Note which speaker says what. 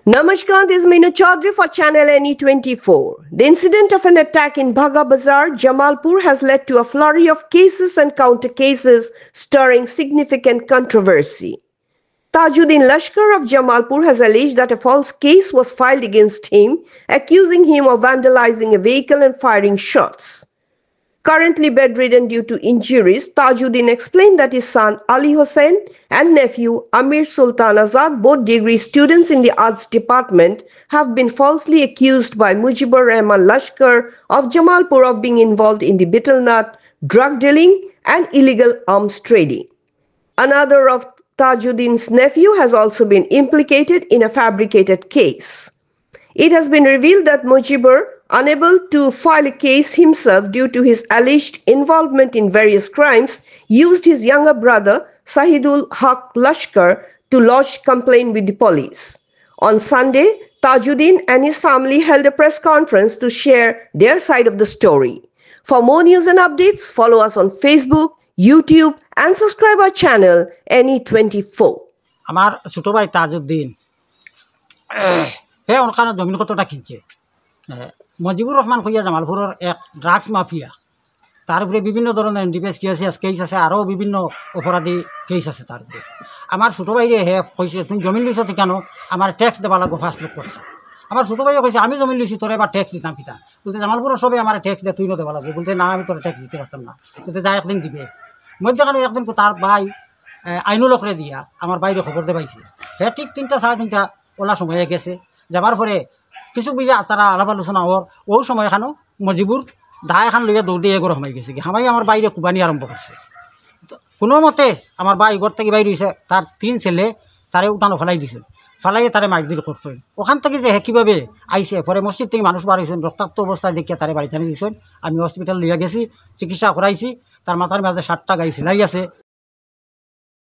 Speaker 1: Namaskar, this is Meenu Chaudhary for Channel NE24. The incident of an attack in Bhaga Bazaar, Jamalpur has led to a flurry of cases and counter cases stirring significant controversy. Tajuddin Lashkar of Jamalpur has alleged that a false case was filed against him, accusing him of vandalizing a vehicle and firing shots. Currently bedridden due to injuries, Tajuddin explained that his son Ali Hussain and nephew Amir Sultan Azad, both degree students in the arts department, have been falsely accused by Mujibur Rahman Lashkar of Jamalpur of being involved in the betel nut, drug dealing and illegal arms trading. Another of Tajuddin's nephew has also been implicated in a fabricated case. It has been revealed that Mujibur, unable to file a case himself due to his alleged involvement in various crimes, used his younger brother Sahidul Haq Lashkar to lodge complaint with the police. On Sunday, Tajuddin and his family held a press conference to share their side of the story. For more news and updates, follow us on Facebook, YouTube and subscribe our channel NE24.
Speaker 2: আমার ছোট ভাই তাজউদ্দিন হে ওখানে জমিন কতটা কিনছে মজিবুর রহমান কইয়া জামালপুরের এক ড্রাগস মাফিয়া তার উপরে বিভিন্ন ধরনের এনডিপিএস কেস আছে আরও বিভিন্ন অপরাধী কেস আছে তার উপরে আমার ছোটো ভাইরে হে কইছে তুমি জমিন লইছ কেন আমার ট্যাক্স দেওয়া লাগবো 5 লক্ষ টাকা আমার ছোটো ভাইও কইছে আমি জমিন লইছি তোর এবার ট্যাক্স দিতাম পিতা বলতে জামালপুরের সবাই আমার ট্যাক্স দিয়ে তুই দেওয়া লাগবে বলতে না আমি তোর ট্যাক্স দিতে পারতাম না বলতে যা একদিন দিবে মধ্যখানে একদিন তার ভাই আইনুল লকরে দিয়া আমার বাইরে খবর দে পাইছে হে ঠিক 3টা 3:30 ওলা সময় গেছে যাবার পরে কিছু বুঝা তারা আলাপ আলোচনা হওয়ার ওই সময় এখানেও মজিবুর দা এখন লইয়া দৌড় এগোর হামাই গেছে কি হামাই আমার বাইরে কুবানি আরম্ভ করছে কোনো মতে আমার ভাই ঘর থেকে বাইরে হয়েছে তার 3 ছেলে তারে উঠানো ফেলাই দিছে ফেলাইয়ে তারে মারধর করতে ওখান থেকে যে কীভাবে আইসে পরে মসজিদ থেকে মানুষ বার হয়েছেন রক্তাক্ত অবস্থায় দেখিয়া তারে বাড়িতে আনি দিয়েছেন আমি হসপিটাল লইয়া গেছি চিকিৎসা করাইছি তার মাথার মাঝে 7টা গাই সেলাই আছে